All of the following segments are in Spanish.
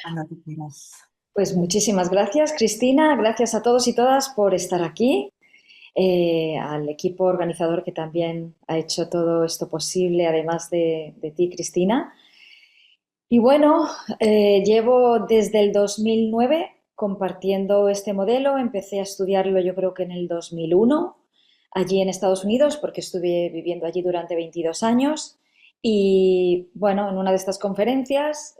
Cuando tú quieras. Pues muchísimas gracias, Cristina. Gracias a todos y todas por estar aquí. Al equipo organizador que también ha hecho todo esto posible, además de ti, Cristina. Y bueno, llevo desde el 2009 compartiendo este modelo. Empecé a estudiarlo yo creo que en el 2001, allí en Estados Unidos, porque estuve viviendo allí durante 22 años. Y bueno, en una de estas conferencias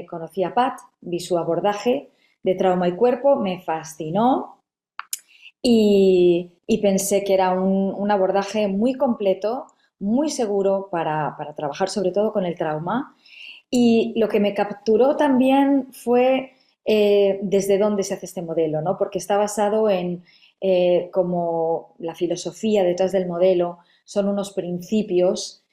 conocí a Pat, vi su abordaje de trauma y cuerpo, me fascinó y pensé que era un abordaje muy completo, muy seguro para trabajar sobre todo con el trauma. Y lo que me capturó también fue desde dónde se hace este modelo, ¿no? Porque está basado en como la filosofía detrás del modelo son unos principios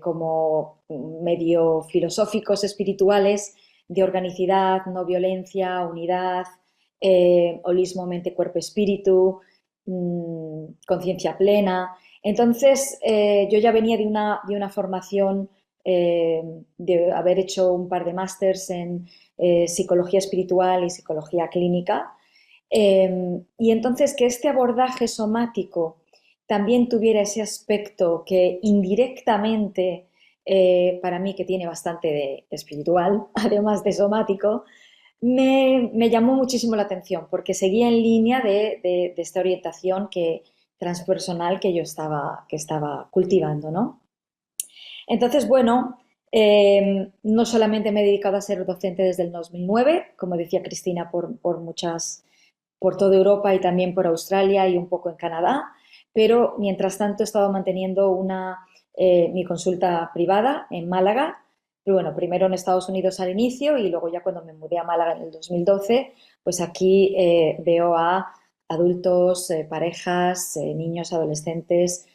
como medio filosóficos, espirituales, de organicidad, no violencia, unidad, holismo, mente, cuerpo, espíritu, conciencia plena. Entonces, yo ya venía de una formación de haber hecho un par de másters en psicología espiritual y psicología clínica. Y entonces que este abordaje somático también tuviera ese aspecto que indirectamente, para mí que tiene bastante de espiritual, además de somático, me llamó muchísimo la atención porque seguía en línea de esta orientación transpersonal que estaba cultivando, ¿no? Entonces, bueno, no solamente me he dedicado a ser docente desde el 2009, como decía Cristina, por toda Europa y también por Australia y un poco en Canadá, pero mientras tanto he estado manteniendo mi consulta privada en Málaga, pero bueno, primero en Estados Unidos al inicio y luego ya cuando me mudé a Málaga en el 2012, pues aquí veo a adultos, parejas, niños, adolescentes,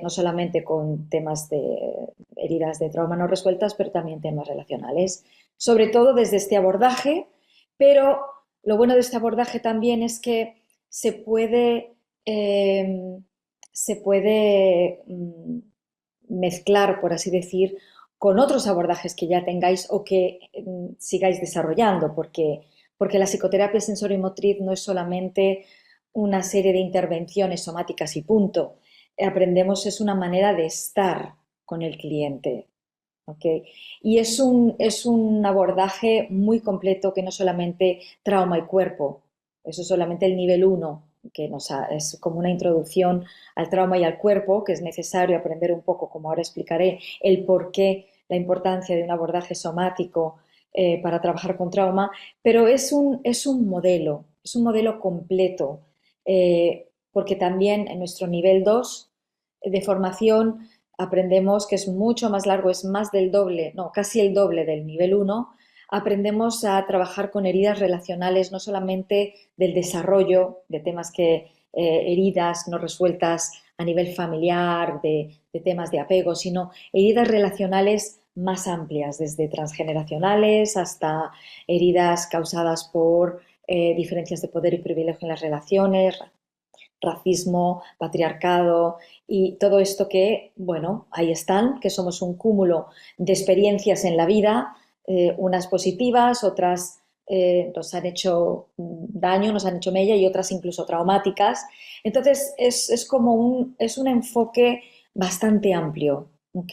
no solamente con temas de heridas de trauma no resueltas, pero también temas relacionales. Sobre todo desde este abordaje, pero lo bueno de este abordaje también es que se puede, eh, se puede mezclar, por así decir, con otros abordajes que ya tengáis o que sigáis desarrollando, porque la psicoterapia sensorimotriz no es solamente una serie de intervenciones somáticas y punto. Aprendemos es una manera de estar con el cliente. ¿Okay? Y es un abordaje muy completo que no solamente trauma y cuerpo, eso es solamente el nivel uno es como una introducción al trauma y al cuerpo, que es necesario aprender un poco, como ahora explicaré, el por qué, la importancia de un abordaje somático para trabajar con trauma, pero es un modelo completo, porque también en nuestro nivel 2 de formación aprendemos que es mucho más largo, es más del doble, no, casi el doble del nivel uno. Aprendemos a trabajar con heridas relacionales, no solamente del desarrollo de temas heridas no resueltas a nivel familiar, de temas de apego, sino heridas relacionales más amplias, desde transgeneracionales hasta heridas causadas por diferencias de poder y privilegio en las relaciones, racismo, patriarcado y todo esto que, bueno, ahí están, que somos un cúmulo de experiencias en la vida, unas positivas, otras nos han hecho daño, nos han hecho mella y otras incluso traumáticas. Entonces es como es un enfoque bastante amplio, ¿ok?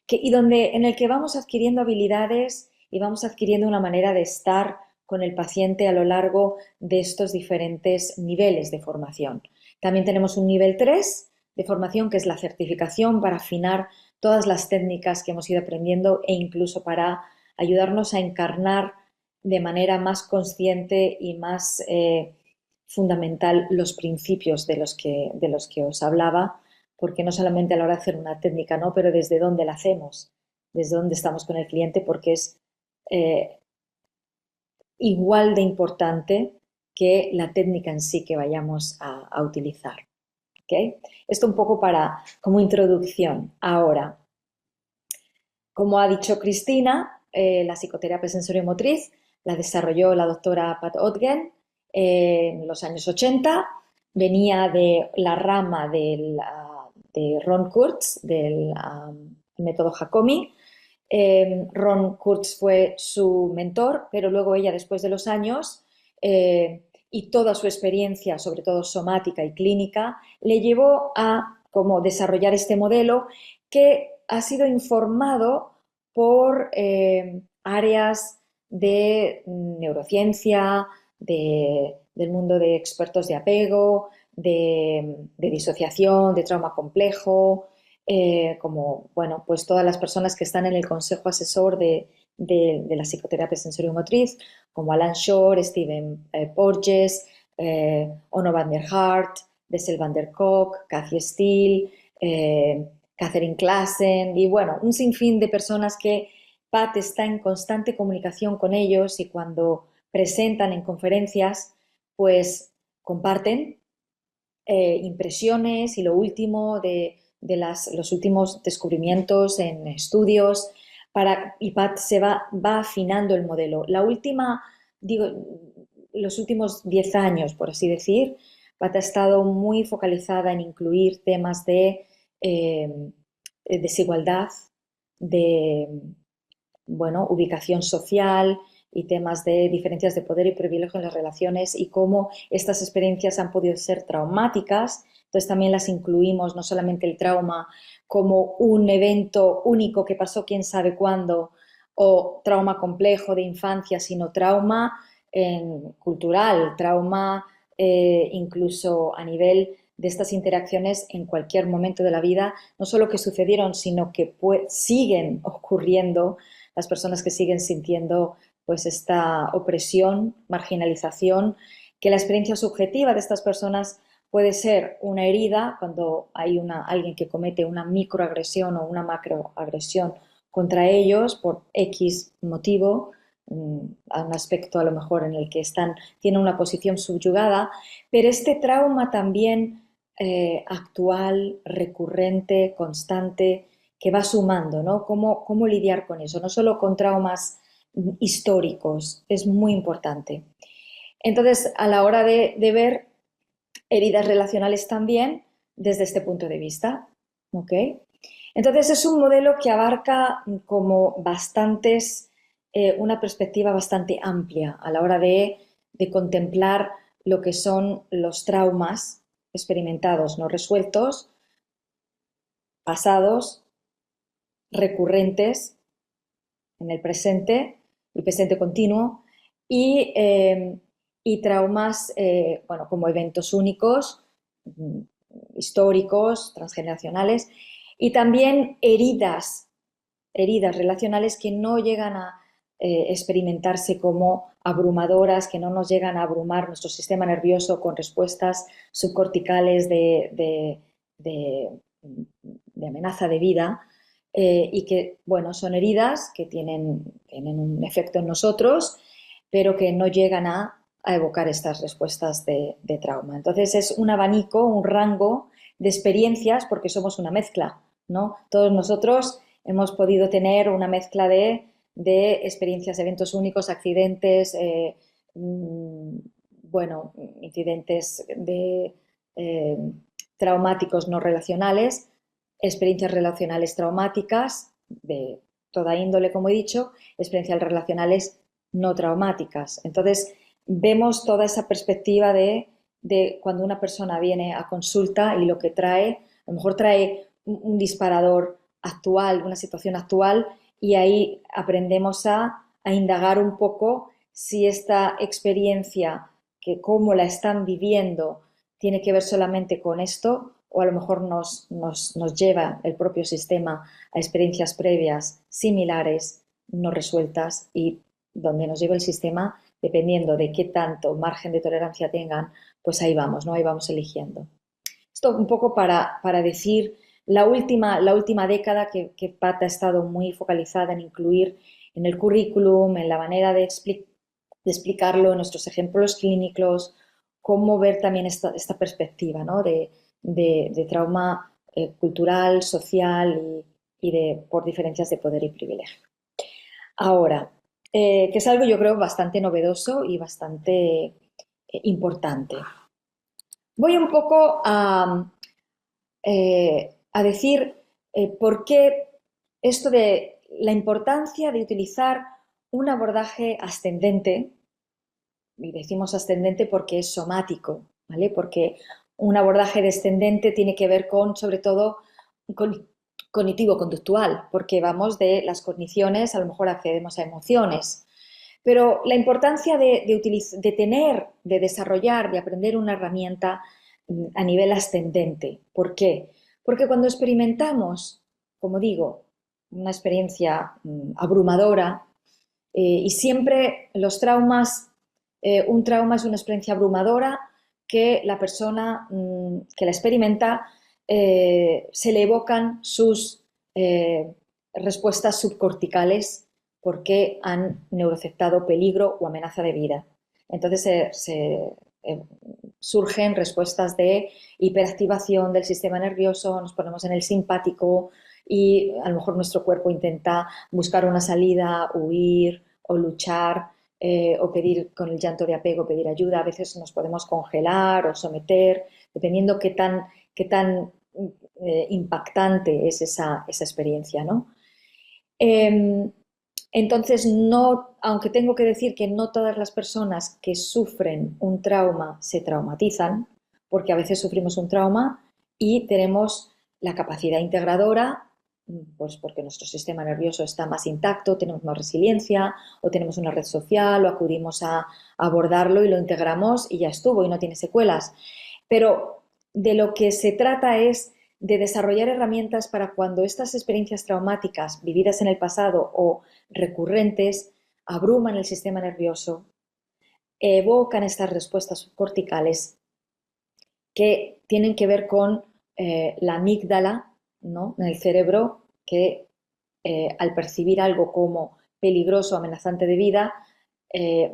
En el que vamos adquiriendo habilidades y vamos adquiriendo una manera de estar con el paciente a lo largo de estos diferentes niveles de formación. También tenemos un nivel 3 de formación, que es la certificación para afinar todas las técnicas que hemos ido aprendiendo e incluso para ayudarnos a encarnar de manera más consciente y más fundamental los principios de los que os hablaba, porque no solamente a la hora de hacer una técnica, ¿no? Pero desde dónde la hacemos, desde dónde estamos con el cliente, porque es eh, igual de importante que la técnica en sí que vayamos a utilizar. ¿Okay? Esto un poco como introducción. Ahora, como ha dicho Cristina, la psicoterapia sensoriomotriz la desarrolló la doctora Pat Odgen en los años 80. Venía de la rama de Ron Kurtz, del método Hakomi, Ron Kurtz fue su mentor, pero luego ella, después de los años y toda su experiencia, sobre todo somática y clínica, le llevó a como desarrollar este modelo que ha sido informado por áreas de neurociencia, del mundo de expertos de apego, de disociación, de trauma complejo, como, bueno, pues todas las personas que están en el consejo asesor de la psicoterapia sensoriomotriz, como Alan Shore, Stephen Porges, Onno van der Hart, Bessel van der Kolk, Cathy Steele, Catherine Klassen, y bueno, un sinfín de personas que Pat está en constante comunicación con ellos y cuando presentan en conferencias, pues comparten impresiones y lo último los últimos descubrimientos en estudios y Pat va afinando el modelo. Digo, los últimos 10 años, por así decir, Pat ha estado muy focalizada en incluir temas de desigualdad, de bueno, ubicación social y temas de diferencias de poder y privilegio en las relaciones y cómo estas experiencias han podido ser traumáticas. Entonces también las incluimos, no solamente el trauma como un evento único que pasó quién sabe cuándo o trauma complejo de infancia, sino trauma cultural, trauma incluso a nivel de estas interacciones en cualquier momento de la vida, no solo que sucedieron, sino que siguen ocurriendo, las personas que siguen sintiendo pues esta opresión, marginalización, que la experiencia subjetiva de estas personas puede ser una herida cuando hay alguien que comete una microagresión o una macroagresión contra ellos por X motivo, a un aspecto a lo mejor en el que tienen una posición subyugada, pero este trauma también actual, recurrente, constante, que va sumando, ¿no? ¿Cómo lidiar con eso? No solo con traumas históricos, es muy importante. Entonces, a la hora de ver heridas relacionales también desde este punto de vista, ¿ok? Entonces, es un modelo que abarca como una perspectiva bastante amplia a la hora de contemplar lo que son los traumas experimentados, no resueltos, pasados, recurrentes en el presente continuo, y, eh, y traumas, bueno, como eventos únicos, históricos, transgeneracionales, y también heridas relacionales que no llegan a experimentarse como abrumadoras, que no nos llegan a abrumar nuestro sistema nervioso con respuestas subcorticales de amenaza de vida, y que, bueno, son heridas que tienen un efecto en nosotros, pero que no llegan a evocar estas respuestas de trauma. Entonces es un abanico, un rango de experiencias porque somos una mezcla, ¿no? Todos nosotros hemos podido tener una mezcla de experiencias, eventos únicos, accidentes, bueno, incidentes eh, traumáticos no relacionales, experiencias relacionales traumáticas de toda índole, como he dicho, experiencias relacionales no traumáticas. Entonces, vemos toda esa perspectiva de cuando una persona viene a consulta y lo que trae, a lo mejor trae un disparador actual, una situación actual, y ahí aprendemos a indagar un poco si esta experiencia, que cómo la están viviendo, tiene que ver solamente con esto o a lo mejor nos lleva el propio sistema a experiencias previas similares, no resueltas, y donde nos lleva el sistema, dependiendo de qué tanto margen de tolerancia tengan, pues ahí vamos, ¿no? Ahí vamos eligiendo. Esto un poco para decir la última década que Pat ha estado muy focalizada en incluir en el currículum, en la manera de explicarlo, en nuestros ejemplos clínicos, cómo ver también esta perspectiva, ¿no? de trauma cultural, social por diferencias de poder y privilegio. Ahora, que es algo yo creo bastante novedoso y bastante importante. Voy un poco a decir por qué esto de la importancia de utilizar un abordaje ascendente, y decimos ascendente porque es somático, ¿vale? Porque un abordaje descendente tiene que ver con, sobre todo, con cognitivo-conductual, porque vamos de las cogniciones, a lo mejor accedemos a emociones. Pero la importancia de tener, de desarrollar, de aprender una herramienta a nivel ascendente. ¿Por qué? Porque cuando experimentamos, como digo, una experiencia abrumadora, y siempre los traumas, un trauma es una experiencia abrumadora que la persona que la experimenta se le evocan sus respuestas subcorticales porque han neuroceptado peligro o amenaza de vida. Entonces surgen respuestas de hiperactivación del sistema nervioso, nos ponemos en el simpático y a lo mejor nuestro cuerpo intenta buscar una salida, huir o luchar o pedir con el llanto de apego, pedir ayuda. A veces nos podemos congelar o someter, dependiendo qué tan impactante es esa experiencia, ¿no? Eh, entonces, no, aunque tengo que decir que no todas las personas que sufren un trauma se traumatizan, porque a veces sufrimos un trauma y tenemos la capacidad integradora, pues porque nuestro sistema nervioso está más intacto, tenemos más resiliencia, o tenemos una red social, o acudimos a abordarlo y lo integramos y ya estuvo y no tiene secuelas. Pero de lo que se trata es de desarrollar herramientas para cuando estas experiencias traumáticas vividas en el pasado o recurrentes abruman el sistema nervioso, evocan estas respuestas subcorticales que tienen que ver con la amígdala, ¿no?, en el cerebro, que al percibir algo como peligroso, amenazante de vida, eh,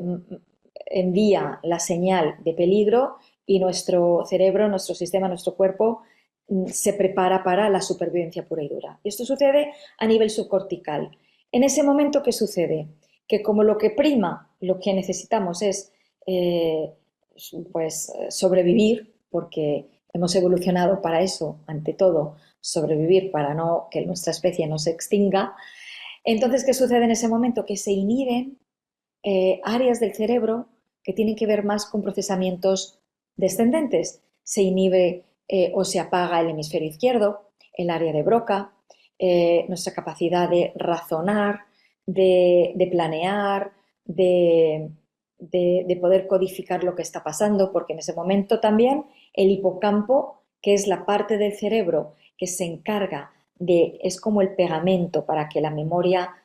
envía la señal de peligro y nuestro cerebro, nuestro sistema, nuestro cuerpo se prepara para la supervivencia pura y dura. Esto sucede a nivel subcortical. En ese momento, ¿qué sucede? Que como lo que prima, lo que necesitamos es pues sobrevivir, porque hemos evolucionado para eso, ante todo, sobrevivir para no que nuestra especie no se extinga. Entonces, ¿qué sucede en ese momento? Que se inhiben áreas del cerebro que tienen que ver más con procesamientos descendentes. Se inhibe o se apaga el hemisferio izquierdo, el área de Broca, nuestra capacidad de razonar, de planear, de poder codificar lo que está pasando, porque en ese momento también el hipocampo, que es la parte del cerebro que se encarga es como el pegamento para que la memoria,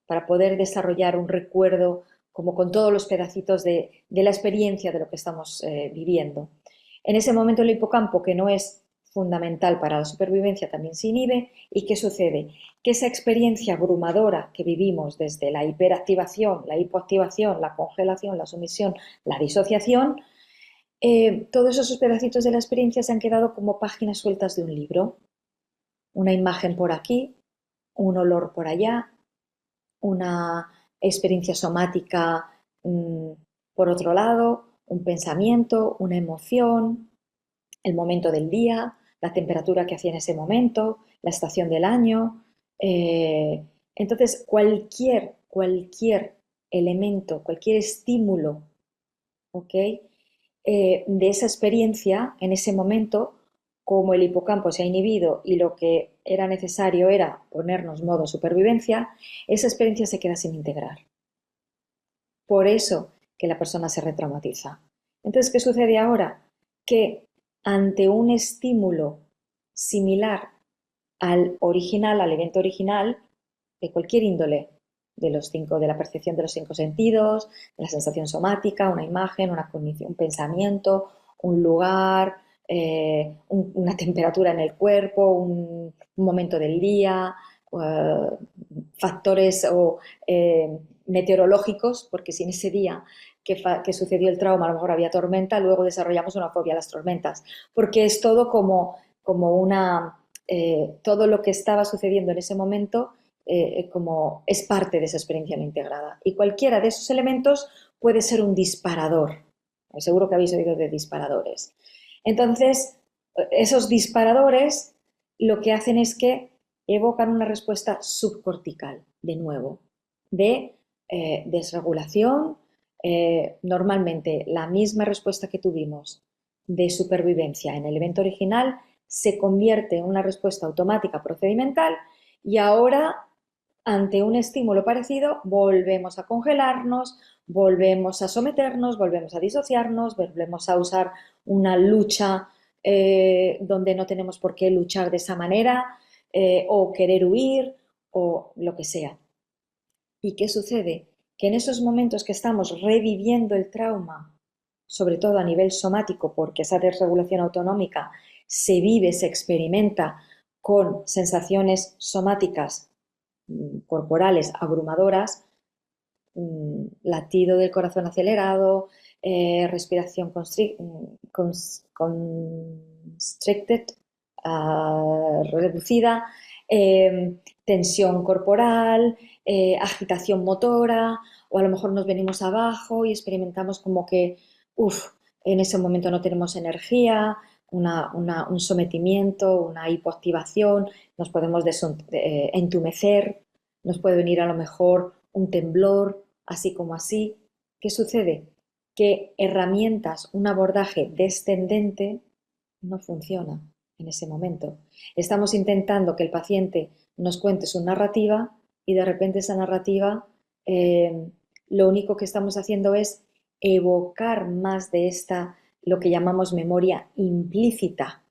para poder desarrollar un recuerdo como con todos los pedacitos de la experiencia de lo que estamos viviendo. En ese momento el hipocampo, que no es fundamental para la supervivencia, también se inhibe. ¿Y qué sucede? Que esa experiencia abrumadora que vivimos desde la hiperactivación, la hipoactivación, la congelación, la sumisión, la disociación, todos esos pedacitos de la experiencia se han quedado como páginas sueltas de un libro. Una imagen por aquí, un olor por allá, una experiencia somática por otro lado, un pensamiento, una emoción, el momento del día, la temperatura que hacía en ese momento, la estación del año. Entonces, cualquier elemento, cualquier estímulo, ¿ok?, de esa experiencia en ese momento, como el hipocampo se ha inhibido y lo que era necesario era ponernos modo supervivencia, esa experiencia se queda sin integrar. Por eso que la persona se retraumatiza. Entonces, ¿qué sucede ahora? Que ante un estímulo similar al original, al evento original, de cualquier índole, de la percepción de los 5 sentidos, de la sensación somática, una imagen, una cognición, un pensamiento, un lugar, una temperatura en el cuerpo, un momento del día, factores meteorológicos, porque si en ese día que sucedió el trauma a lo mejor había tormenta, luego desarrollamos una fobia a las tormentas, porque es todo todo lo que estaba sucediendo en ese momento como es parte de esa experiencia no integrada. Y cualquiera de esos elementos puede ser un disparador. Seguro que habéis oído de disparadores. Entonces, esos disparadores lo que hacen es que evocan una respuesta subcortical, de nuevo, de desregulación. Normalmente la misma respuesta que tuvimos de supervivencia en el evento original se convierte en una respuesta automática procedimental y ahora, ante un estímulo parecido, volvemos a congelarnos, volvemos a someternos, volvemos a disociarnos, volvemos a usar una lucha donde no tenemos por qué luchar de esa manera, o querer huir o lo que sea. ¿Y qué sucede? Que en esos momentos que estamos reviviendo el trauma, sobre todo a nivel somático, porque esa desregulación autonómica se vive, se experimenta con sensaciones somáticas corporales abrumadoras, latido del corazón acelerado, respiración constricted, reducida, tensión corporal, agitación motora, o a lo mejor nos venimos abajo y experimentamos como que, en ese momento no tenemos energía, un sometimiento, una hipoactivación, nos podemos entumecer, nos puede venir a lo mejor un temblor, así como así. ¿Qué sucede? Que herramientas, un abordaje descendente no funciona en ese momento. Estamos intentando que el paciente nos cuente su narrativa y de repente esa narrativa, lo único que estamos haciendo es evocar más de esta, lo que llamamos memoria implícita.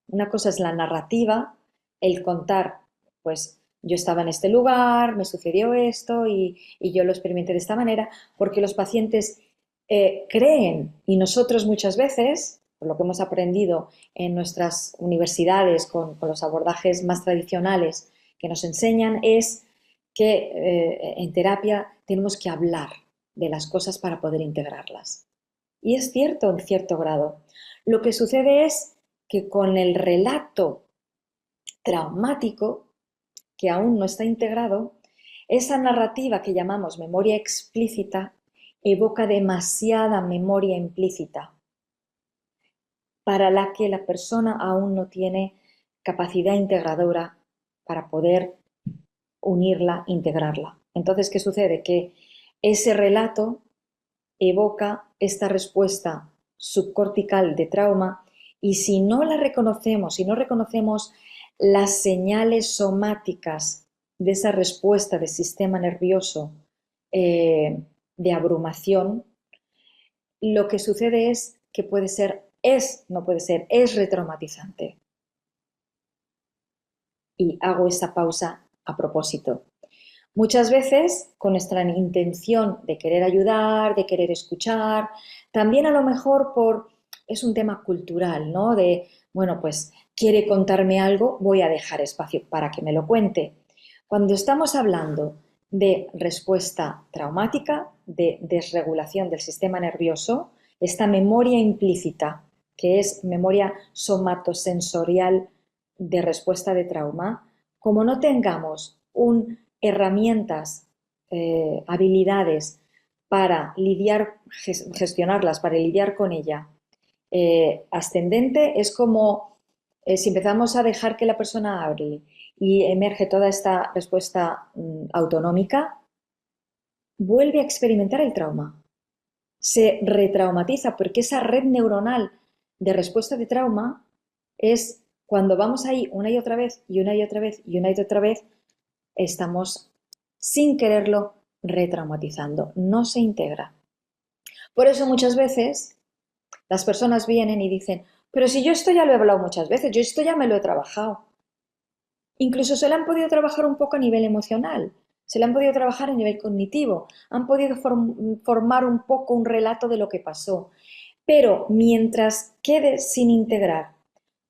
Una cosa es la narrativa, el contar, pues yo estaba en este lugar, me sucedió esto y yo lo experimenté de esta manera, porque los pacientes creen, y nosotros muchas veces, por lo que hemos aprendido en nuestras universidades con los abordajes más tradicionales que nos enseñan, es que en terapia tenemos que hablar de las cosas para poder integrarlas. Y es cierto en cierto grado. Lo que sucede es que con el relato traumático, que aún no está integrado, esa narrativa que llamamos memoria explícita evoca demasiada memoria implícita para la que la persona aún no tiene capacidad integradora para poder unirla, integrarla. Entonces, ¿qué sucede? Que ese relato evoca esta respuesta subcortical de trauma y si no la reconocemos, si no reconocemos las señales somáticas de esa respuesta del sistema nervioso de abrumación, lo que sucede es que puede ser, no puede ser, es retraumatizante. Y hago esa pausa a propósito. Muchas veces con nuestra intención de querer ayudar, de querer escuchar, también a lo mejor es un tema cultural, ¿no? De, bueno, pues quiere contarme algo, voy a dejar espacio para que me lo cuente. Cuando estamos hablando de respuesta traumática, de desregulación del sistema nervioso, esta memoria implícita, que es memoria somatosensorial de respuesta de trauma, como no tengamos herramientas, habilidades para gestionarlas, para lidiar con ella, ascendente, es como si empezamos a dejar que la persona hable y emerge toda esta respuesta autonómica, vuelve a experimentar el trauma. Se retraumatiza porque esa red neuronal de respuesta de trauma es cuando vamos ahí una y otra vez y una y otra vez y una y otra vez, estamos sin quererlo retraumatizando, no se integra. Por eso muchas veces las personas vienen y dicen, pero si yo esto ya lo he hablado muchas veces, yo esto ya me lo he trabajado. Incluso se le han podido trabajar un poco a nivel emocional, se le han podido trabajar a nivel cognitivo, han podido formar un poco un relato de lo que pasó. Pero mientras quede sin integrar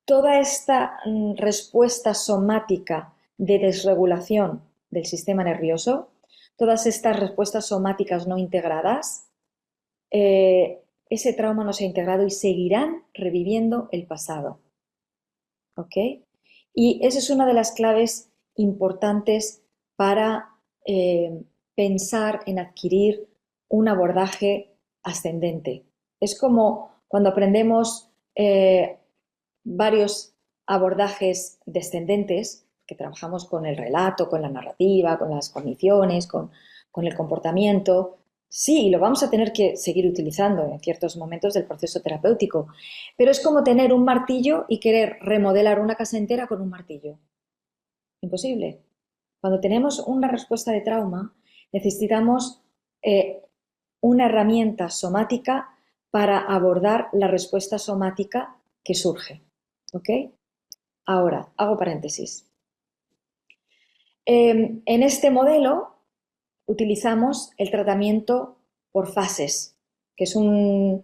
toda esta respuesta somática de desregulación del sistema nervioso, todas estas respuestas somáticas no integradas, ese trauma no se ha integrado y seguirán reviviendo el pasado. ¿Ok? Y esa es una de las claves importantes para pensar en adquirir un abordaje ascendente. Es como cuando aprendemos varios abordajes descendentes, que trabajamos con el relato, con la narrativa, con las cogniciones, con el comportamiento. Sí, lo vamos a tener que seguir utilizando en ciertos momentos del proceso terapéutico, pero es como tener un martillo y querer remodelar una casa entera con un martillo. Imposible. Cuando tenemos una respuesta de trauma, necesitamos eh, una herramienta somática para abordar la respuesta somática que surge. ¿Ok? Ahora, hago paréntesis. En este modelo utilizamos el tratamiento por fases, que es un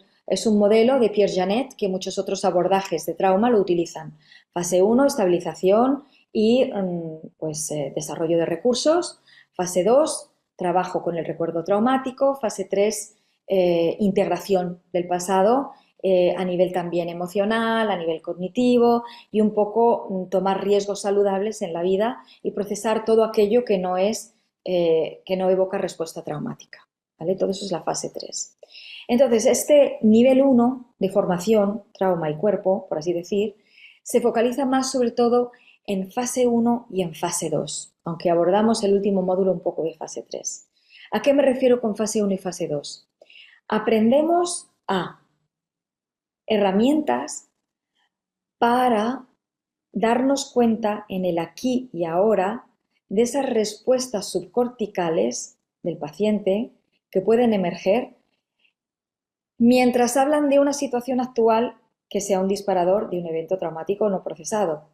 modelo de Pierre Janet que muchos otros abordajes de trauma lo utilizan. Fase 1, estabilización y pues, desarrollo de recursos. Fase 2, trabajo con el recuerdo traumático. Fase 3, integración del pasado a nivel también emocional, a nivel cognitivo y un poco tomar riesgos saludables en la vida y procesar todo aquello que no evoca respuesta traumática. ¿Vale? Todo eso es la fase 3. Entonces, este nivel 1 de formación, trauma y cuerpo, por así decir, se focaliza más sobre todo en fase 1 y en fase 2, aunque abordamos el último módulo un poco de fase 3. ¿A qué me refiero con fase 1 y fase 2? Aprendemos a herramientas para darnos cuenta en el aquí y ahora de esas respuestas subcorticales del paciente que pueden emerger mientras hablan de una situación actual que sea un disparador de un evento traumático no procesado,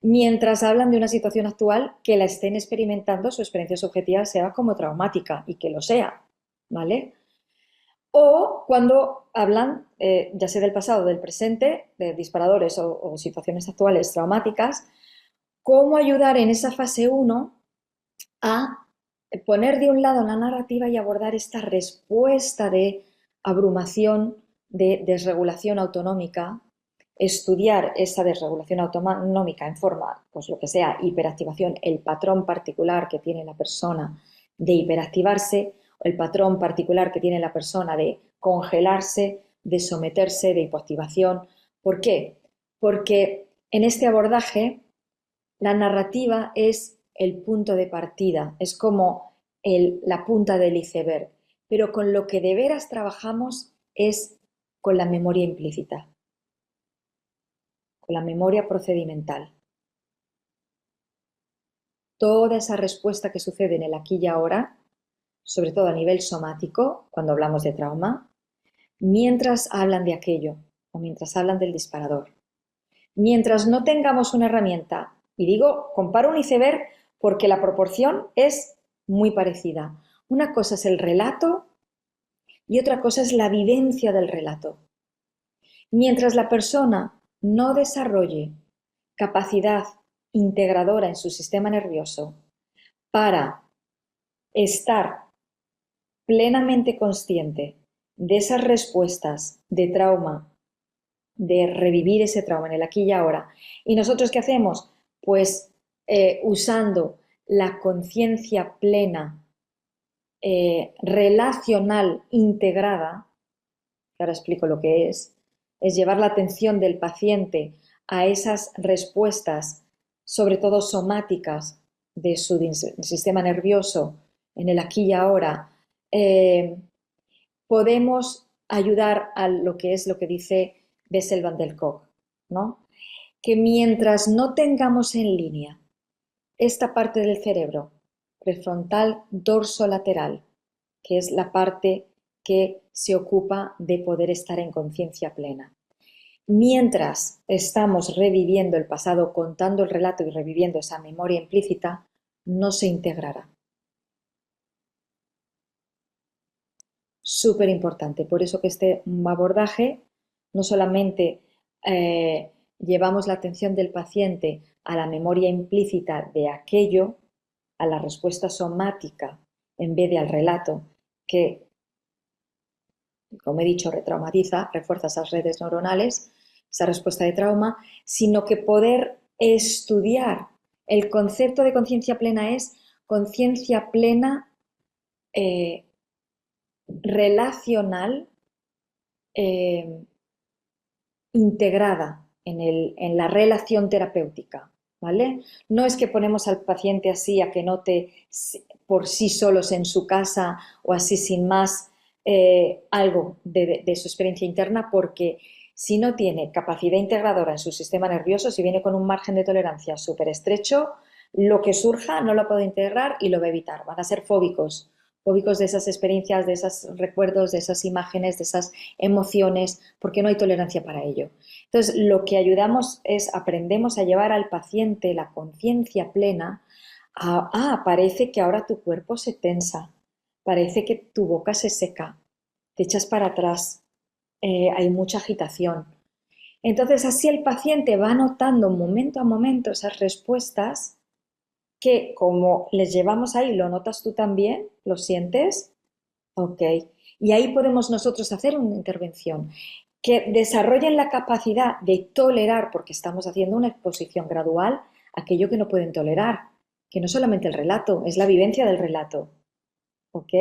mientras hablan de una situación actual que la estén experimentando, su experiencia subjetiva sea como traumática y que lo sea, ¿vale? O cuando hablan, ya sea del pasado o del presente, de disparadores o situaciones actuales traumáticas, cómo ayudar en esa fase 1 a poner de un lado la narrativa y abordar esta respuesta de abrumación, de desregulación autonómica, estudiar esa desregulación autonómica en forma, pues lo que sea, hiperactivación, el patrón particular que tiene la persona de hiperactivarse, el patrón particular que tiene la persona de congelarse, de someterse, de hipoactivación. ¿Por qué? Porque en este abordaje la narrativa es el punto de partida, es como la punta del iceberg, pero con lo que de veras trabajamos es con la memoria implícita, con la memoria procedimental. Toda esa respuesta que sucede en el aquí y ahora, sobre todo a nivel somático, cuando hablamos de trauma, mientras hablan de aquello o mientras hablan del disparador. Mientras no tengamos una herramienta, y digo, comparo un iceberg porque la proporción es muy parecida. Una cosa es el relato y otra cosa es la vivencia del relato. Mientras la persona no desarrolle capacidad integradora en su sistema nervioso para estar plenamente consciente de esas respuestas de trauma, de revivir ese trauma en el aquí y ahora. ¿Y nosotros qué hacemos? Pues usando la conciencia plena, relacional, integrada, que ahora explico lo que es llevar la atención del paciente a esas respuestas, sobre todo somáticas, de su sistema nervioso en el aquí y ahora, podemos ayudar a lo que es lo que dice Bessel van der Kolk, ¿no? Que mientras no tengamos en línea esta parte del cerebro, prefrontal dorsolateral, que es la parte que se ocupa de poder estar en conciencia plena. Mientras estamos reviviendo el pasado, contando el relato y reviviendo esa memoria implícita, no se integrará. Súper importante. Por eso que este abordaje no solamente llevamos la atención del paciente a la memoria implícita de aquello, a la respuesta somática, en vez de al relato, que, como he dicho, retraumatiza, refuerza esas redes neuronales, esa respuesta de trauma, sino que poder estudiar. El concepto de conciencia plena es conciencia plena relacional integrada en la relación terapéutica. ¿vale? No es que ponemos al paciente así a que note por sí solos en su casa o así sin más algo de su experiencia interna, porque si no tiene capacidad integradora en su sistema nervioso, si viene con un margen de tolerancia súper estrecho, lo que surja no lo puede integrar y lo va a evitar. Van a ser fóbicos, fóbicos de esas experiencias, de esos recuerdos, de esas imágenes, de esas emociones, porque no hay tolerancia para ello. Entonces, lo que ayudamos es, aprendemos a llevar al paciente la conciencia plena parece que ahora tu cuerpo se tensa, parece que tu boca se seca, te echas para atrás, hay mucha agitación. Entonces, así el paciente va notando momento a momento esas respuestas que como les llevamos ahí, ¿lo notas tú también? ¿Lo sientes? Ok. Y ahí podemos nosotros hacer una intervención que desarrollen la capacidad de tolerar, porque estamos haciendo una exposición gradual, aquello que no pueden tolerar, que no solamente el relato, es la vivencia del relato. ¿Ok?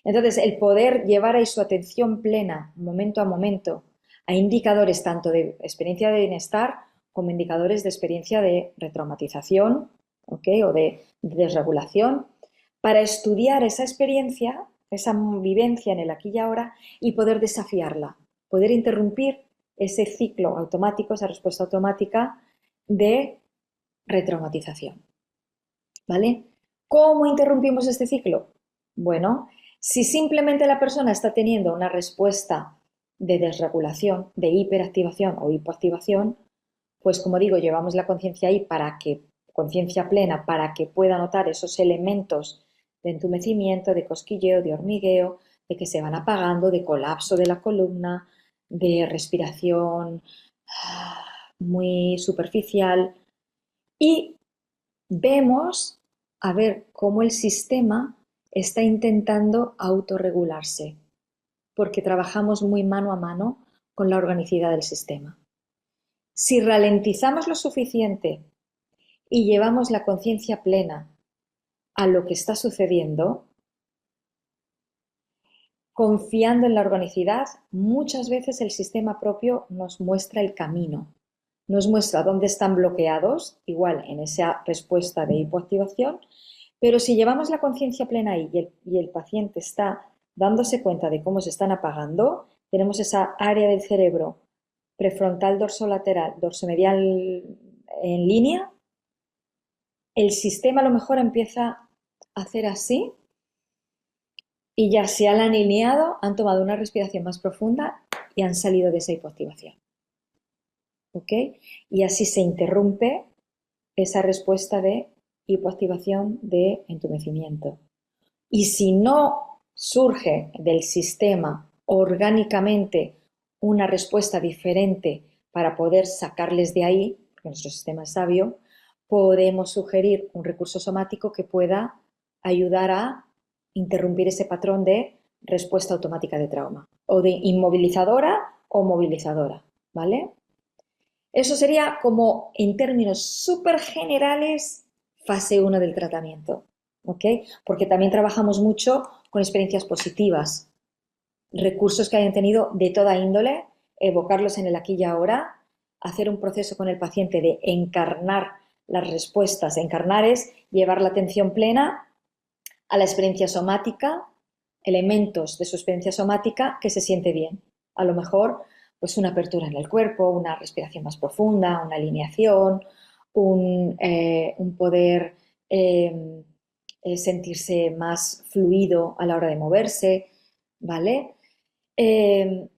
Entonces, el poder llevar ahí su atención plena, momento a momento, a indicadores tanto de experiencia de bienestar como indicadores de experiencia de retraumatización, ¿ok? O de desregulación, para estudiar esa experiencia, esa vivencia en el aquí y ahora y poder desafiarla, poder interrumpir ese ciclo automático, esa respuesta automática de retraumatización. ¿Vale? ¿Cómo interrumpimos este ciclo? Bueno, si simplemente la persona está teniendo una respuesta de desregulación, de hiperactivación o hipoactivación, pues como digo, llevamos la conciencia ahí para que, conciencia plena, para que pueda notar esos elementos de entumecimiento, de cosquilleo, de hormigueo, de que se van apagando, de colapso de la columna, de respiración muy superficial y vemos a ver cómo el sistema está intentando autorregularse, porque trabajamos muy mano a mano con la organicidad del sistema. Si ralentizamos lo suficiente y llevamos la conciencia plena a lo que está sucediendo, confiando en la organicidad, muchas veces el sistema propio nos muestra el camino, nos muestra dónde están bloqueados, igual en esa respuesta de hipoactivación, pero si llevamos la conciencia plena ahí y el paciente está dándose cuenta de cómo se están apagando, tenemos esa área del cerebro prefrontal dorsolateral, dorsomedial en línea, el sistema a lo mejor empieza a hacer así y ya se han alineado, han tomado una respiración más profunda y han salido de esa hipoactivación. ¿Ok? Y así se interrumpe esa respuesta de hipoactivación de entumecimiento. Y si no surge del sistema orgánicamente una respuesta diferente para poder sacarles de ahí, porque nuestro sistema es sabio, podemos sugerir un recurso somático que pueda ayudar a interrumpir ese patrón de respuesta automática de trauma, o de inmovilizadora o movilizadora, ¿vale? Eso sería como, en términos súper generales, fase 1 del tratamiento, ¿ok? Porque también trabajamos mucho con experiencias positivas, recursos que hayan tenido de toda índole, evocarlos en el aquí y ahora, hacer un proceso con el paciente de encarnar las respuestas. Encarnar es llevar la atención plena a la experiencia somática, elementos de su experiencia somática que se siente bien. A lo mejor, pues una apertura en el cuerpo, una respiración más profunda, una alineación, un poder sentirse más fluido a la hora de moverse, ¿vale? Eh,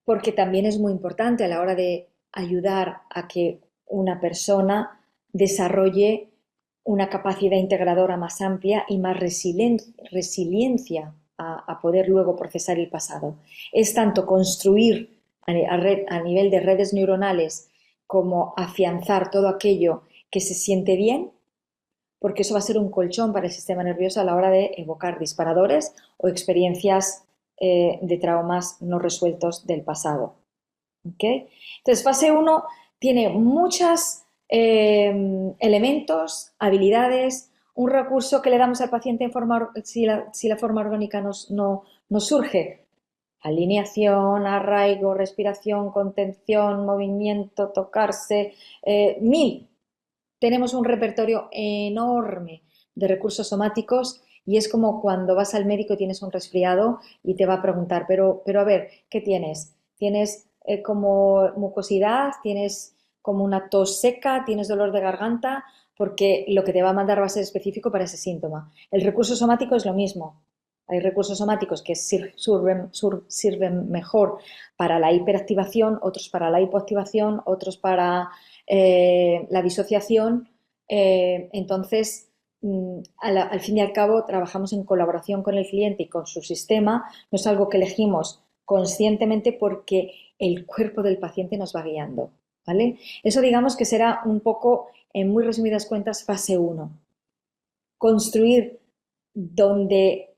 Porque también es muy importante a la hora de ayudar a que una persona desarrolle una capacidad integradora más amplia y más resiliencia a poder luego procesar el pasado. Es tanto construir a nivel de redes neuronales como afianzar todo aquello que se siente bien, porque eso va a ser un colchón para el sistema nervioso a la hora de evocar disparadores o experiencias de traumas no resueltos del pasado. ¿Okay? Entonces, fase 1 tiene muchos elementos, habilidades, un recurso que le damos al paciente en forma, si la forma orgánica no surge. Alineación, arraigo, respiración, contención, movimiento, tocarse, 1000. tenemos un repertorio enorme de recursos somáticos y es como cuando vas al médico y tienes un resfriado y te va a preguntar, pero a ver, ¿qué tienes? ¿Tienes como mucosidad? ¿Tienes como una tos seca? ¿Tienes dolor de garganta? Porque lo que te va a mandar va a ser específico para ese síntoma. El recurso somático es lo mismo. Hay recursos somáticos que sirven mejor para la hiperactivación, otros para la hipoactivación, otros para la disociación. Entonces, al fin y al cabo, trabajamos en colaboración con el cliente y con su sistema. No es algo que elegimos conscientemente porque el cuerpo del paciente nos va guiando. ¿Vale? Eso digamos que será un poco, en muy resumidas cuentas, fase uno. Construir donde,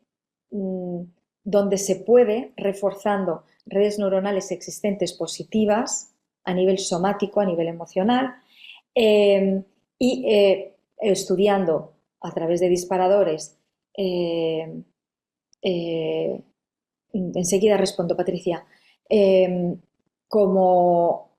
mm, donde se puede, reforzando redes neuronales existentes positivas a nivel somático, a nivel emocional, eh, y estudiando a través de disparadores. eh, eh, Enseguida respondo, Patricia. Eh, Como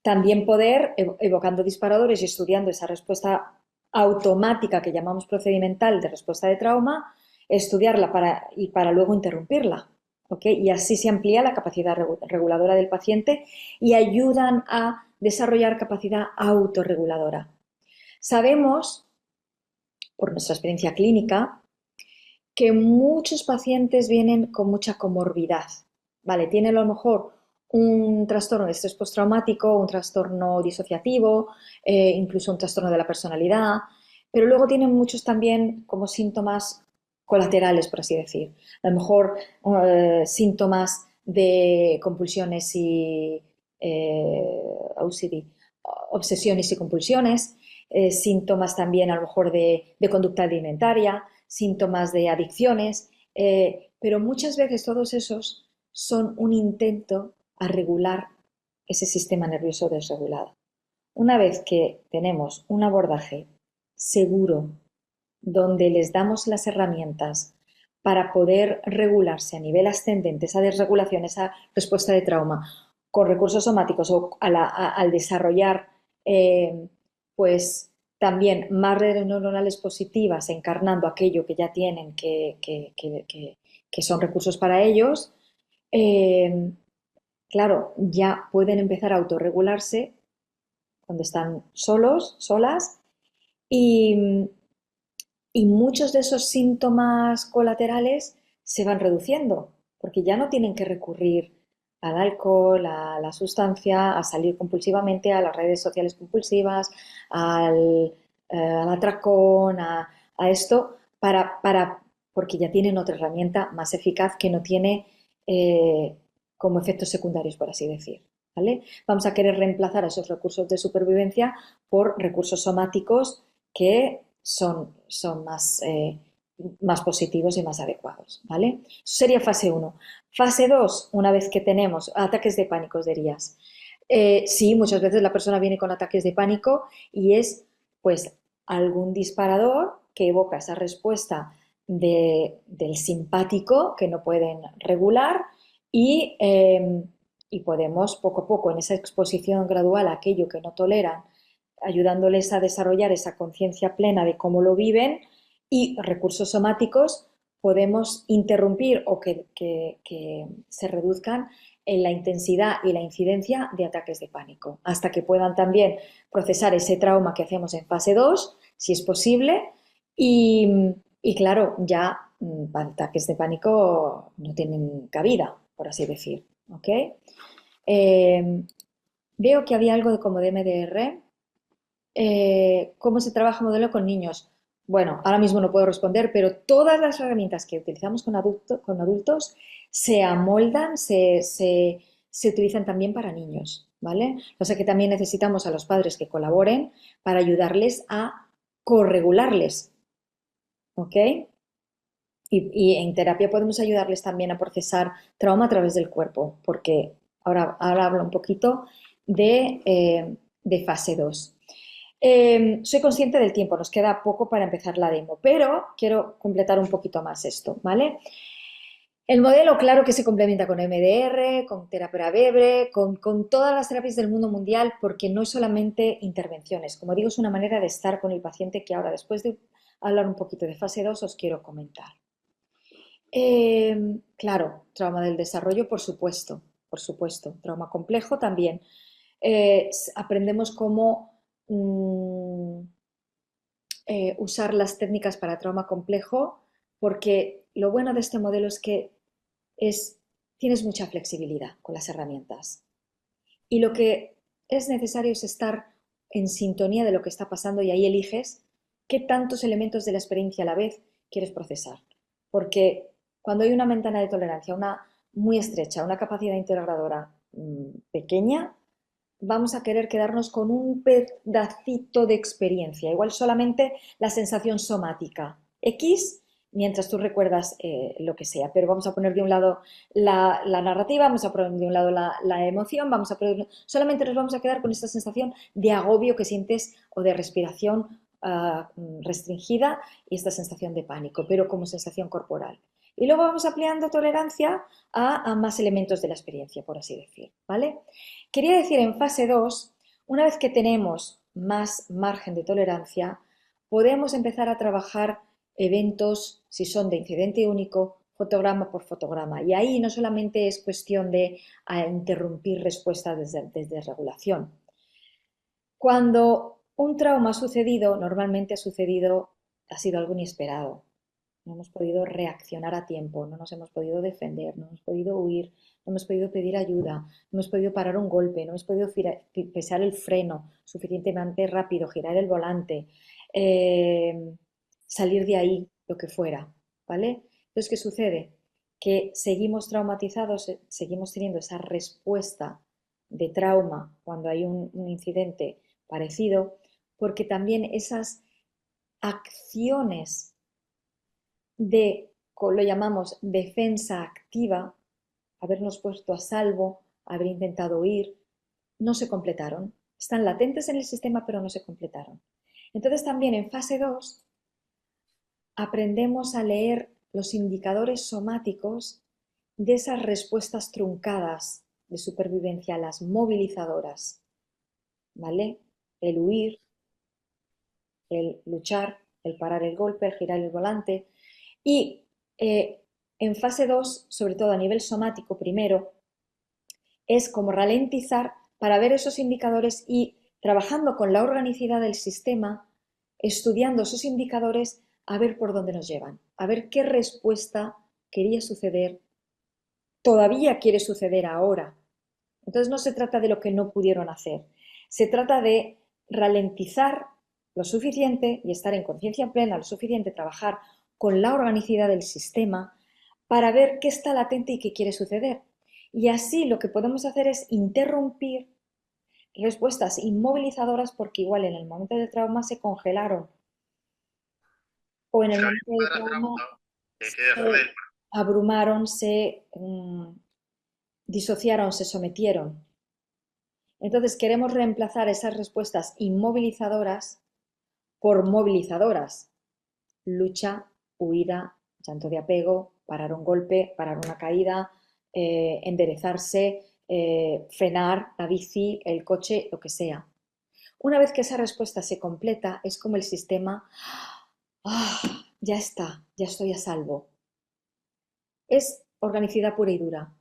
también poder, evocando disparadores y estudiando esa respuesta automática que llamamos procedimental de respuesta de trauma, estudiarla para luego interrumpirla. ¿Okay? Y así se amplía la capacidad reguladora del paciente y ayudan a desarrollar capacidad autorreguladora. Sabemos, por nuestra experiencia clínica, que muchos pacientes vienen con mucha comorbidad. Vale, tienen a lo mejor un trastorno de estrés postraumático, un trastorno disociativo, incluso un trastorno de la personalidad, pero luego tienen muchos también como síntomas colaterales, por así decir. A lo mejor síntomas de compulsiones y OCD, obsesiones y compulsiones, síntomas también a lo mejor de conducta alimentaria, síntomas de adicciones, pero muchas veces todos esos son un intento a regular ese sistema nervioso desregulado. Una vez que tenemos un abordaje seguro, donde les damos las herramientas para poder regularse a nivel ascendente, esa desregulación, esa respuesta de trauma, con recursos somáticos o al desarrollar pues también más redes neuronales positivas encarnando aquello que ya tienen que son recursos para ellos, eh, claro, ya pueden empezar a autorregularse cuando están solos, solas, y, y muchos de esos síntomas colaterales se van reduciendo, porque ya no tienen que recurrir al alcohol, a la sustancia, a salir compulsivamente, a las redes sociales compulsivas, al atracón, a esto, porque ya tienen otra herramienta más eficaz que no tiene como efectos secundarios, por así decir. ¿Vale? Vamos a querer reemplazar esos recursos de supervivencia por recursos somáticos que son más positivos y más adecuados, ¿vale? Eso sería fase uno. Fase 2, una vez que tenemos ataques de pánico, dirías. Sí, muchas veces la persona viene con ataques de pánico y es pues algún disparador que evoca esa respuesta del simpático que no pueden regular y, y podemos poco a poco en esa exposición gradual a aquello que no toleran ayudándoles a desarrollar esa conciencia plena de cómo lo viven y recursos somáticos podemos interrumpir o que se reduzcan en la intensidad y la incidencia de ataques de pánico, hasta que puedan también procesar ese trauma que hacemos en fase 2 si es posible, y claro, ya ataques de pánico no tienen cabida, por así decir. ¿Ok? Eh, Veo que había algo de como de MDR. ¿Cómo se trabaja modelo con niños? Bueno, ahora mismo no puedo responder, pero todas las herramientas que utilizamos con adultos se amoldan, se utilizan también para niños, ¿vale? O sea que también necesitamos a los padres que colaboren para ayudarles a corregularles, ¿ok? Y en terapia podemos ayudarles también a procesar trauma a través del cuerpo, porque ahora hablo un poquito de fase 2. Soy consciente del tiempo, nos queda poco para empezar la demo, pero quiero completar un poquito más esto, ¿vale? El modelo, claro que se complementa con MDR, con terapia breve, con todas las terapias del mundo mundial, porque no es solamente intervenciones. Como digo, es una manera de estar con el paciente que ahora, después de hablar un poquito de fase 2, os quiero comentar. Claro, trauma del desarrollo, por supuesto, por supuesto. Trauma complejo también. Aprendemos cómo usar las técnicas para trauma complejo, porque lo bueno de este modelo es que es, tienes mucha flexibilidad con las herramientas. Y lo que es necesario es estar en sintonía de lo que está pasando y ahí eliges qué tantos elementos de la experiencia a la vez quieres procesar. Porque cuando hay una ventana de tolerancia, una muy estrecha, una capacidad integradora pequeña, vamos a querer quedarnos con un pedacito de experiencia, igual solamente la sensación somática X, mientras tú recuerdas lo que sea, pero vamos a poner de un lado la narrativa, vamos a poner de un lado la emoción, vamos a poner, solamente nos vamos a quedar con esta sensación de agobio que sientes o de respiración restringida y esta sensación de pánico, pero como sensación corporal. Y luego vamos ampliando tolerancia a más elementos de la experiencia, por así decir, ¿vale? Quería decir, en fase 2, una vez que tenemos más margen de tolerancia, podemos empezar a trabajar eventos, si son de incidente único, fotograma por fotograma. Y ahí no solamente es cuestión de interrumpir respuestas desde regulación. Cuando un trauma ha sucedido, normalmente ha sido algo inesperado. No hemos podido reaccionar a tiempo, no nos hemos podido defender, no hemos podido huir, no hemos podido pedir ayuda, no hemos podido parar un golpe, no hemos podido pisar el freno suficientemente rápido, girar el volante, eh, salir de ahí, lo que fuera, ¿vale? Entonces, ¿qué sucede? Que seguimos traumatizados, seguimos teniendo esa respuesta de trauma cuando hay un incidente parecido, porque también esas acciones de, lo llamamos defensa activa, habernos puesto a salvo, haber intentado huir, no se completaron. Están latentes en el sistema, pero no se completaron. Entonces también en fase 2 aprendemos a leer los indicadores somáticos de esas respuestas truncadas de supervivencia, las movilizadoras, ¿vale? El huir, el luchar, el parar el golpe, el girar el volante. Y en fase 2, sobre todo a nivel somático primero, es como ralentizar para ver esos indicadores y trabajando con la organicidad del sistema, estudiando esos indicadores, a ver por dónde nos llevan, a ver qué respuesta quería suceder, todavía quiere suceder ahora. Entonces no se trata de lo que no pudieron hacer, se trata de ralentizar lo suficiente y estar en conciencia plena lo suficiente, trabajar con la organicidad del sistema para ver qué está latente y qué quiere suceder. Y así lo que podemos hacer es interrumpir respuestas inmovilizadoras porque igual en el momento del trauma se congelaron o en el momento del trauma se abrumaron, se disociaron, se sometieron. Entonces queremos reemplazar esas respuestas inmovilizadoras por movilizadoras. Lucha, huida, llanto de apego, parar un golpe, parar una caída, enderezarse, frenar la bici, el coche, lo que sea. Una vez que esa respuesta se completa, es como el sistema, ¡ah! Ya está, ya estoy a salvo. Es organicidad pura y dura.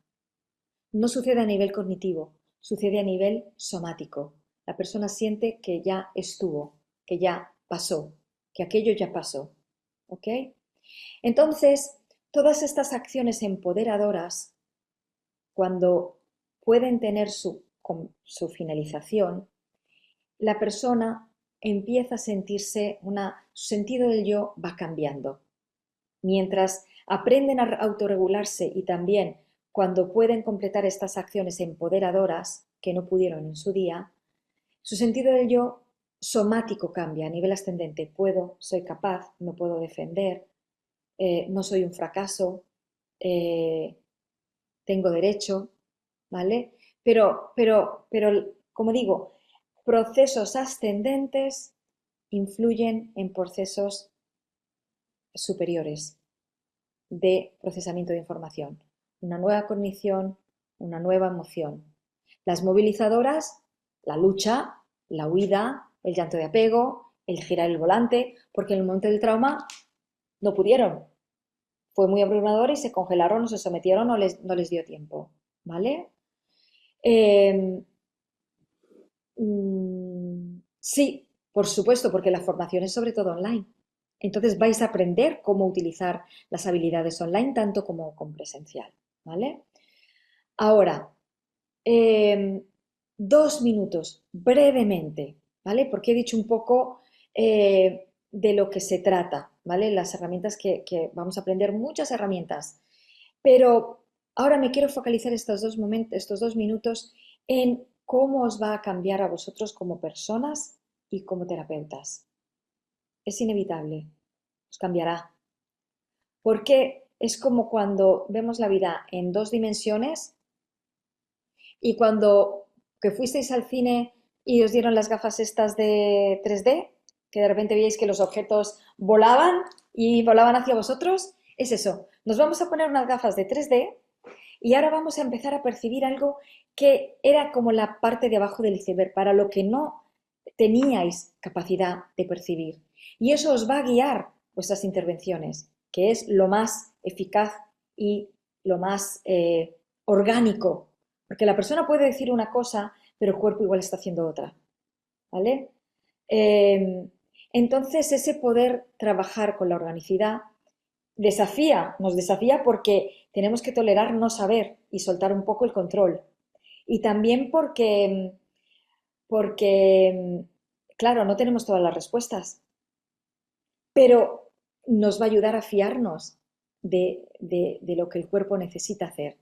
No sucede a nivel cognitivo, sucede a nivel somático. La persona siente que ya estuvo, que ya pasó, que aquello ya pasó. ¿Ok? Entonces, todas estas acciones empoderadoras, cuando pueden tener su finalización, la persona empieza a sentirse su sentido del yo va cambiando. Mientras aprenden a autorregularse y también cuando pueden completar estas acciones empoderadoras que no pudieron en su día, su sentido del yo somático cambia a nivel ascendente. Puedo, soy capaz, me puedo defender, no soy un fracaso, eh, tengo derecho, ¿vale? Pero, como digo, procesos ascendentes influyen en procesos superiores. de procesamiento de información, una nueva cognición, una nueva emoción. Las movilizadoras, la lucha, la huida, el llanto de apego, el girar el volante, porque en el momento del trauma no pudieron. Fue muy abrumador y se congelaron o se sometieron, no les dio tiempo. ¿Vale? Eh, sí, por supuesto, porque la formación es sobre todo online. Entonces vais a aprender cómo utilizar las habilidades online tanto como con presencial. ¿Vale? Ahora, eh, 2 minutos, brevemente, ¿vale? Porque he dicho un poco de lo que se trata, ¿vale? Las herramientas que vamos a aprender, muchas herramientas, pero ahora me quiero focalizar estos 2 minutos en cómo os va a cambiar a vosotros como personas y como terapeutas. Es inevitable, os cambiará, porque es como cuando vemos la vida en 2 dimensiones y cuando que fuisteis al cine y os dieron las gafas estas de 3D, que de repente veíais que los objetos volaban y volaban hacia vosotros, es eso. Nos vamos a poner unas gafas de 3D y ahora vamos a empezar a percibir algo que era como la parte de abajo del iceberg, para lo que no teníais capacidad de percibir. Y eso os va a guiar vuestras intervenciones, que es lo más eficaz y lo más orgánico. Porque la persona puede decir una cosa, pero el cuerpo igual está haciendo otra. ¿Vale? Eh, entonces, ese poder trabajar con la organicidad nos desafía porque tenemos que tolerar no saber y soltar un poco el control. Y también porque, claro, no tenemos todas las respuestas, pero nos va a ayudar a fiarnos de lo que el cuerpo necesita hacer.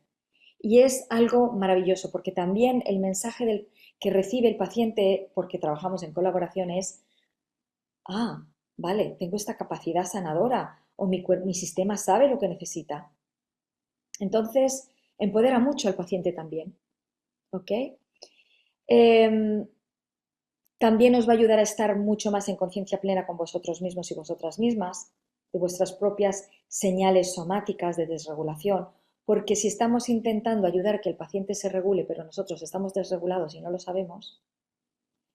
Y es algo maravilloso, porque también el mensaje que recibe el paciente, porque trabajamos en colaboración, es, vale, tengo esta capacidad sanadora, o mi sistema sabe lo que necesita. Entonces, empodera mucho al paciente también. ¿Ok? Eh, También os va a ayudar a estar mucho más en conciencia plena con vosotros mismos y vosotras mismas, de vuestras propias señales somáticas de desregulación, porque si estamos intentando ayudar a que el paciente se regule, pero nosotros estamos desregulados y no lo sabemos,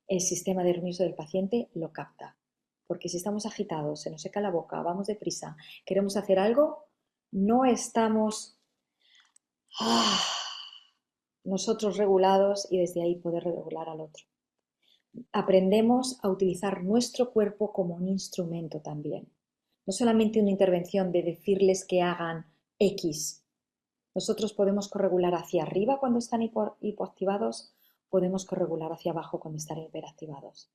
el sistema nervioso del paciente lo capta. Porque si estamos agitados, se nos seca la boca, vamos deprisa, queremos hacer algo, no estamos nosotros regulados y desde ahí poder regular al otro. Aprendemos a utilizar nuestro cuerpo como un instrumento también. No solamente una intervención de decirles que hagan X. Nosotros podemos corregular hacia arriba cuando están hipoactivados, podemos corregular hacia abajo cuando están hiperactivados.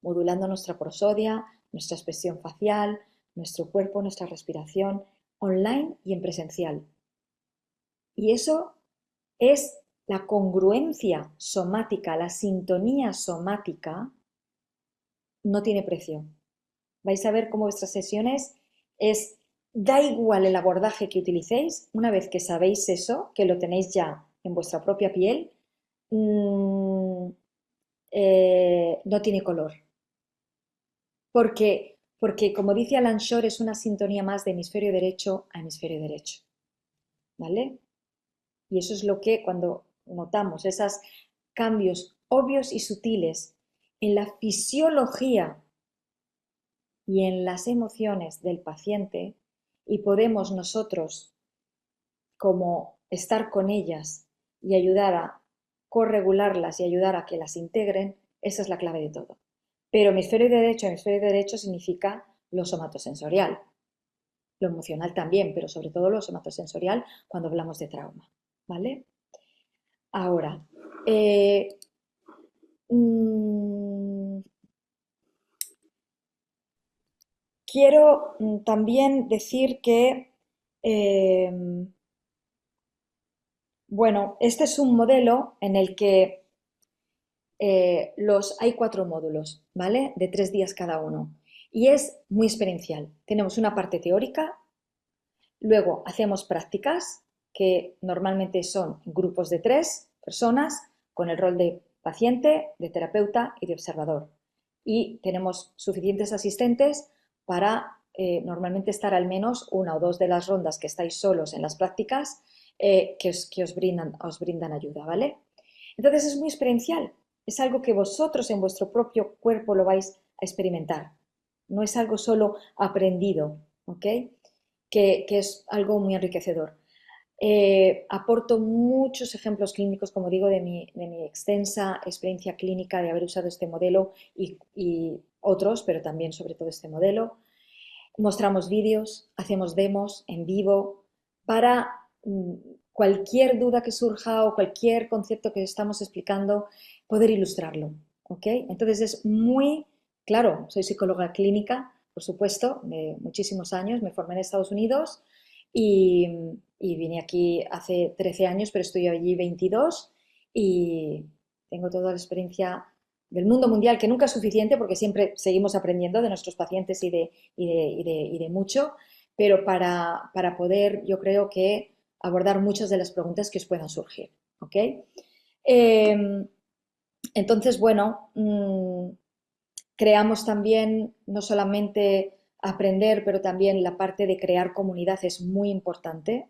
Modulando nuestra prosodia, nuestra expresión facial, nuestro cuerpo, nuestra respiración, online y en presencial. Y eso es la congruencia somática, la sintonía somática, no tiene precio. Vais a ver cómo vuestras sesiones da igual el abordaje que utilicéis, una vez que sabéis eso, que lo tenéis ya en vuestra propia piel, no tiene color. Porque, como dice Alan Shore, es una sintonía más de hemisferio derecho a hemisferio derecho. ¿Vale? Y eso es lo que cuando notamos esos cambios obvios y sutiles en la fisiología y en las emociones del paciente, y podemos nosotros como estar con ellas y ayudar a corregularlas y ayudar a que las integren, esa es la clave de todo. Pero hemisferio derecho significa lo somatosensorial, lo emocional también, pero sobre todo lo somatosensorial cuando hablamos de trauma. ¿Vale? Ahora, quiero también decir que, bueno, este es un modelo en el que hay 4 módulos, ¿vale? De 3 días cada uno. Y es muy experiencial. Tenemos una parte teórica, luego hacemos prácticas, que normalmente son grupos de 3 personas, con el rol de paciente, de terapeuta y de observador. Y tenemos suficientes asistentes para normalmente estar al menos una o dos de las rondas que estáis solos en las prácticas que os brindan ayuda, ¿vale? Entonces es muy experiencial, es algo que vosotros en vuestro propio cuerpo lo vais a experimentar, no es algo solo aprendido, ¿ok? Que es algo muy enriquecedor. Aporto muchos ejemplos clínicos, como digo, de mi extensa experiencia clínica de haber usado este modelo y otros, pero también sobre todo este modelo. Mostramos vídeos, hacemos demos en vivo para cualquier duda que surja o cualquier concepto que estamos explicando, poder ilustrarlo. ¿Ok? Entonces es muy claro, soy psicóloga clínica, por supuesto, de muchísimos años, me formé en Estados Unidos y, y vine aquí hace 13 años, pero estoy allí 22 y tengo toda la experiencia del mundo mundial, que nunca es suficiente porque siempre seguimos aprendiendo de nuestros pacientes y de mucho, pero para poder, yo creo que abordar muchas de las preguntas que os puedan surgir. ¿Ok? Eh, entonces, bueno, creamos también no solamente aprender, pero también la parte de crear comunidad es muy importante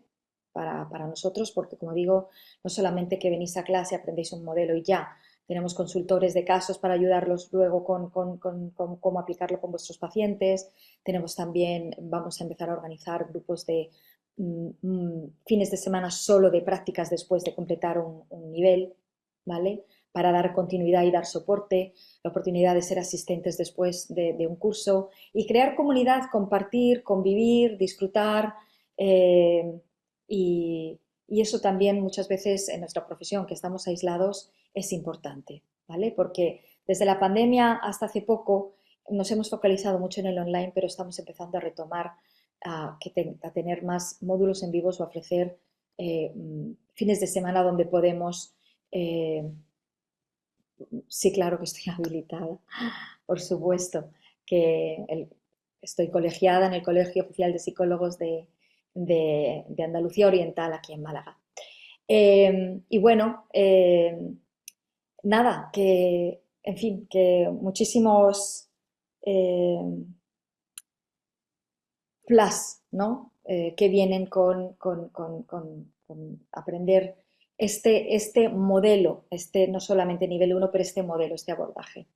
para nosotros, porque como digo, no solamente que venís a clase, aprendéis un modelo y ya, tenemos consultores de casos para ayudarlos luego con cómo aplicarlo con vuestros pacientes, tenemos también, vamos a empezar a organizar grupos de fines de semana solo de prácticas después de completar un nivel, ¿vale? Para dar continuidad y dar soporte, la oportunidad de ser asistentes después de un curso y crear comunidad, compartir, convivir, disfrutar y, y eso también muchas veces en nuestra profesión, que estamos aislados, es importante, ¿vale? Porque desde la pandemia hasta hace poco nos hemos focalizado mucho en el online, pero estamos empezando a retomar, a tener más módulos en vivos o a ofrecer fines de semana donde podemos sí, claro que estoy habilitada, por supuesto, que estoy colegiada en el Colegio Oficial de Psicólogos de Andalucía Oriental, aquí en Málaga. Y bueno, nada, que, en fin, que muchísimos eh, plus, ¿no? Que vienen con aprender este modelo, no solamente nivel uno pero este modelo, este abordaje.